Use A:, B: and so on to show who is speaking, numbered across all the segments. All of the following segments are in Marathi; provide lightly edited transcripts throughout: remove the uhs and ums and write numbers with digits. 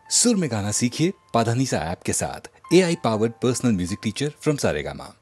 A: सुर में गाना सीखिए पाधानीसा ऐप के साथ। AI powered personal music teacher from Saregama.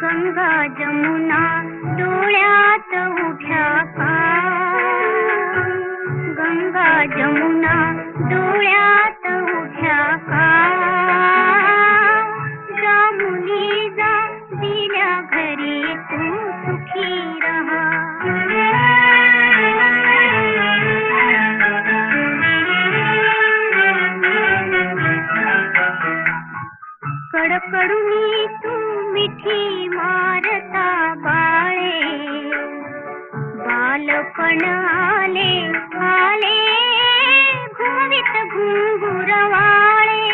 B: Ganga Jamuna डोळ्यात उठ्या का, गंगा जमुना डोळ्यात उठ्या का, जा मुली जा दिल्या घरी तू सुखी रहा. कडकडुनी तू मिठी मारता बाळे, बालपण आले आले घुवीत घुंगुरवाळे.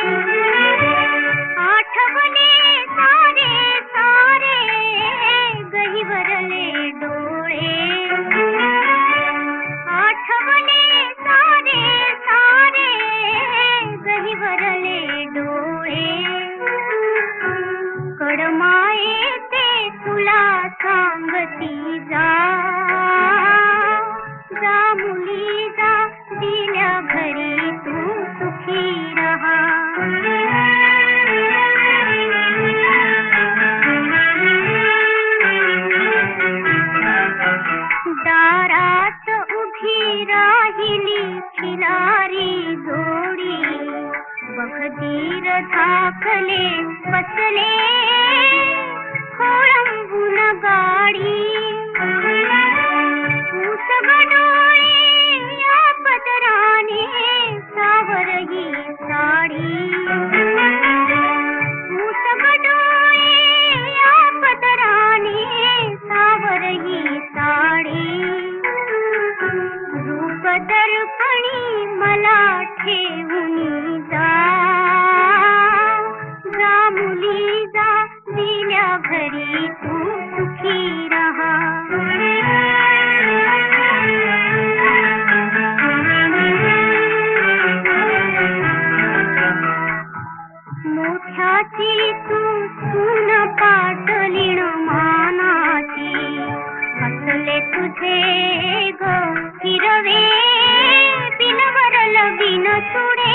B: आठवले सारे सारे गहिवरले डोळे, आठवले सारे सारे गहिवरले डोळे. कडमाये ते तुला सांगती जा, जा मुली जा दिल्या घरी तू सुखी रहा. उंदीर धाकले बसले खोळंबून गाडी उसगडोळे या पदराने सावरही साडी उसगडोळे या पदराने सावरही साडी रूप दर्पणी मला ठेवून जा जा मुली जा दिल्या घरी तू सुखी रहा मोठ्याची तू सून पाटलीण मानाची असले तुझे ग हिरवे बिनवर लविन तुडे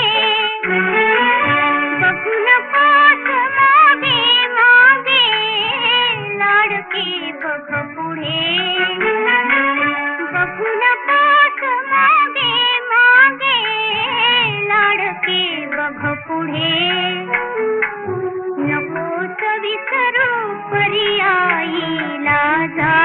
B: बघून पास मागे मागे लाडके बघ पुढे बघून पास मागे मागे लाडके बघ पुढे नकोस विसरू पर्यायीला जा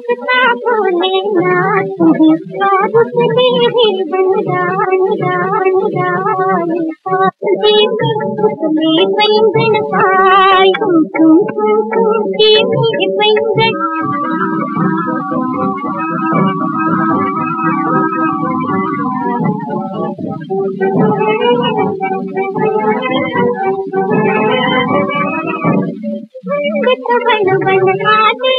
B: रुकता भोलेनाथ और रुकते हैं बंगाल गाल गाल उसमें बैंगन पाए के मेरे बैंगन बन बन आते बन बन आते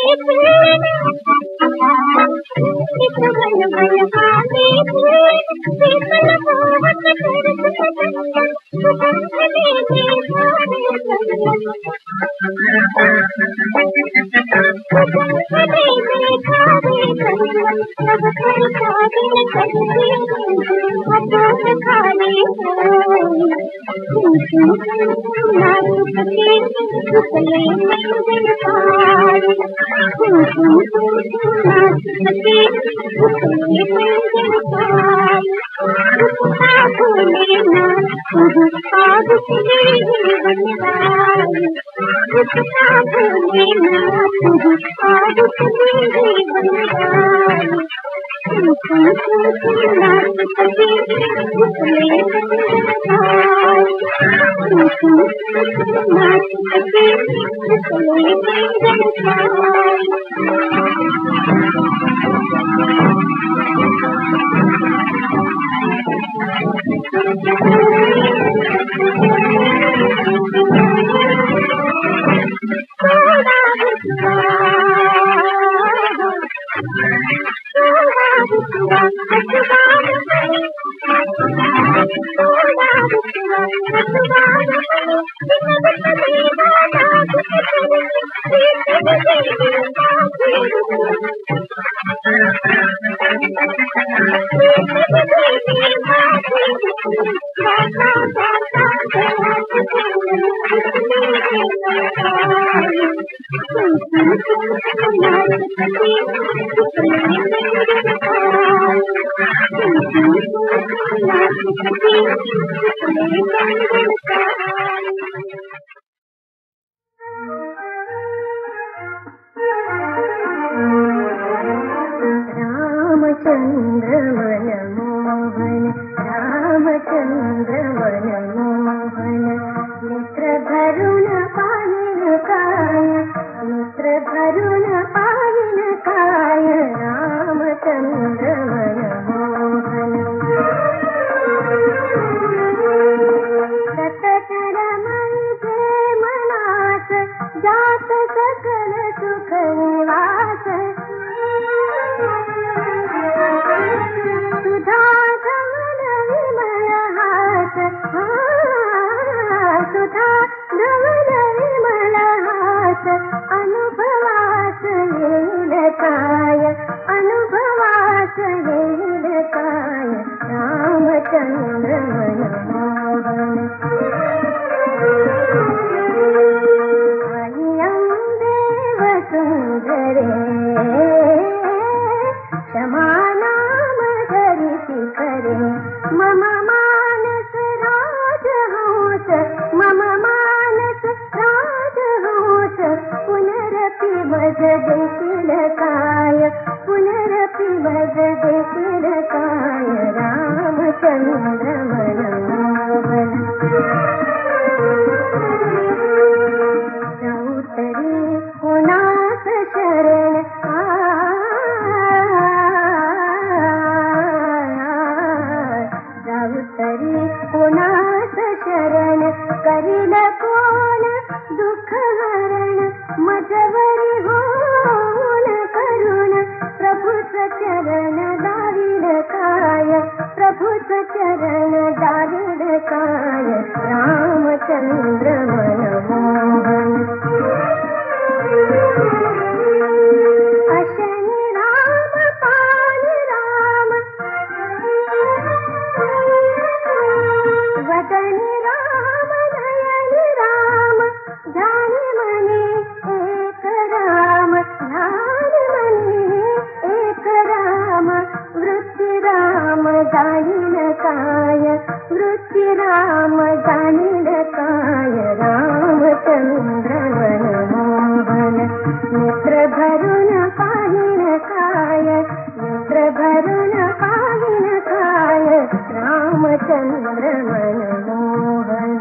C: करुण पाहिन काय रामचंद्र मनमोहन.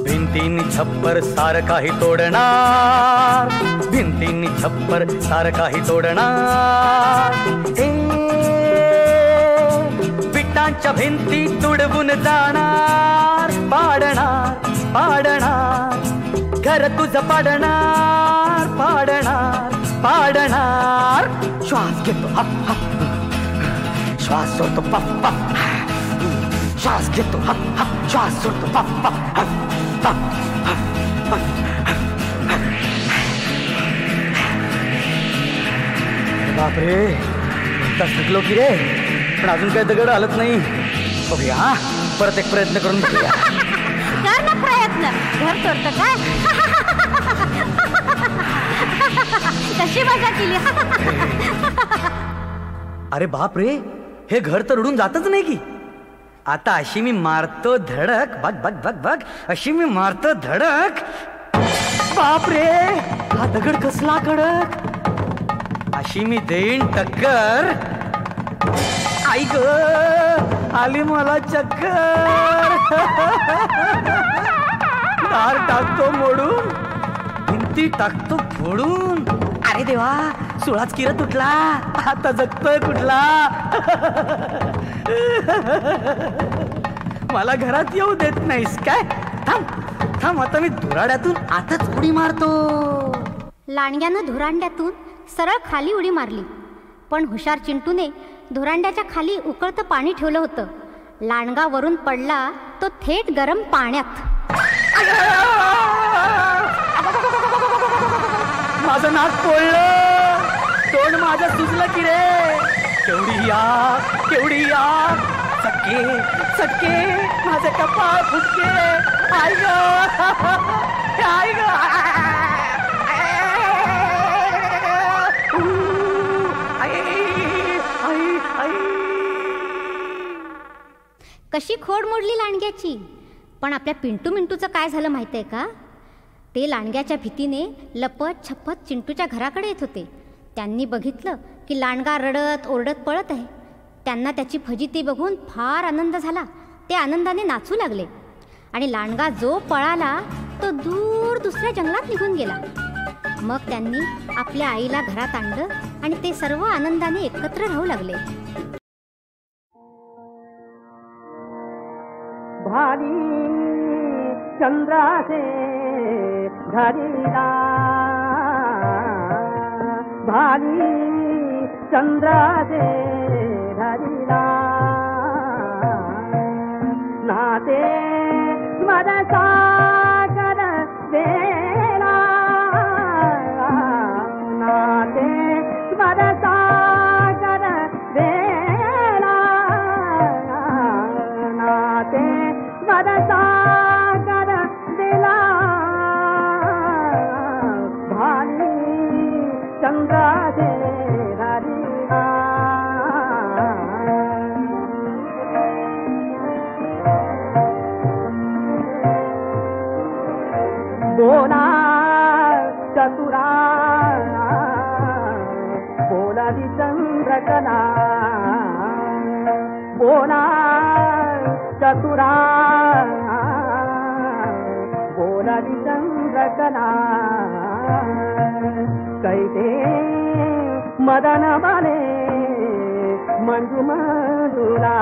D: भिंतींनी छप्पर सार काही तोडणार, भिंतींनी छप्पर सार काही तोडणार. विटांच्या भिंती तुडवून जाणार, पाडणार पाडणार घर तुझं पाडणार पाडणार पाडणार. श्वास घेतो हप हप, श्वास सोडतो पफ पफ, श्वास घेतो हप हप, श्वास सोडतो पफ पफ हप पफ हप पफ. बापरे, आता थकलो की रे, पण अजून काही दगड हलत नाही. बघूया हा, परत एक प्रयत्न करून बघूया.
E: कर ना प्रयत्न, घर तोडतं काय? कशी मजा केली.
D: अरे बाप रे, हे घर तर उडून जातच नाही की. आता अशी मी मारतो धडक, बघ बघ बघ बघ, अशी मी मारतो धडक. बाप रे, हा दगड कसला कडक. अशी मी देईन टक्कर. आई ग, आली मला चक्कर. दार टाकतो मोडून, भिंती टाकतो फोडून. अरे देवा, सुळाच किरत तुटला, आता जगतोय कुठला. मला घरात येऊ देत नाहीस काय? थांब थांब, आता मी धुराड्यातून आताच उडी मारतो.
E: लांडग्यानं धुरांड्यातून सरळ खाली उडी मारली, पण हुशार चिंटूने धुरांड्याच्या खाली उकळतं पाणी ठेवलं होतं. लांडगा वरून पडला तो थेट गरम पाण्यात.
D: माझं नाक पोळलं, तोंड माझं सुजलं की रे. केवढी आग, केवढी आग. चटके चटके, माझे कपाळ फुटके. आई ग, आई ग.
E: कशी खोड मोडली लांडग्याची. पण आपल्या पिंटू मिंटूचं काय झालं माहिती आहे का? ते लांडग्याच्या भीतीने लपत छपत चिंटूच्या घराकडे येत होते. त्यांनी बघितलं की लांडगा रडत ओरडत पळत आहे. त्यांना त्याची फजिती बघून फार आनंद झाला. ते आनंदाने नाचू लागले आणि लांडगा जो पळाला तो दूर दुसऱ्या जंगलात निघून गेला. मग त्यांनी आपल्या आईला घरात आणलं आणि ते सर्व आनंदाने एकत्र राहू लागले.
C: भारी चंद्राचे धरिला, भारी चंद्राचे धरिला. नाते स्मरता कर वेळा, नाते स्मरता कर वेळा, नाते स्मरता कर दिला. भारी चंद्राचे धरिला. बोला चतुरा, बोला दी चंद्रकला. बोला चतुरा, बोला दी चंद्रकला. कैते मदन बने मंजू मंजुला.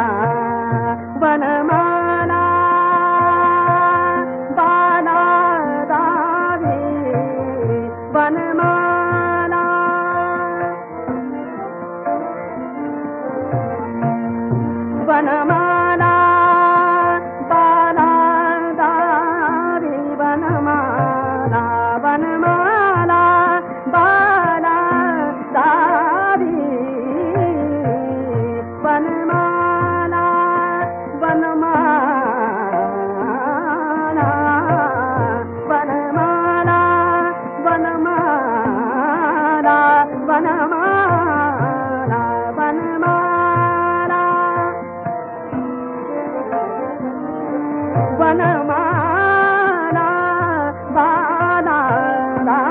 C: वनमाला बाला दावी, वनमाला वनमाला बाला दावी, वनमाला वनमाला बाला दावी, वनमाला वनमाला वनमाला वनमाला वनमाला वनमाला वनमाला बाला दावी,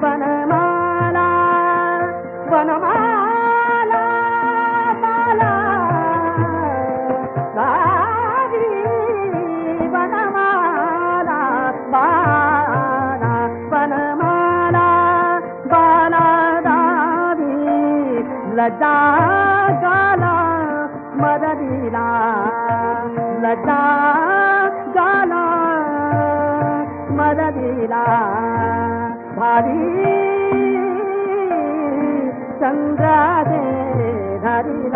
C: वनमाला वनमाला बाला दावी, वनमाला बाला वनमाला बाला दावी. लज्जा गाला मददिला, लज्जा गाला मददिला. धारी चंद्राचे धारी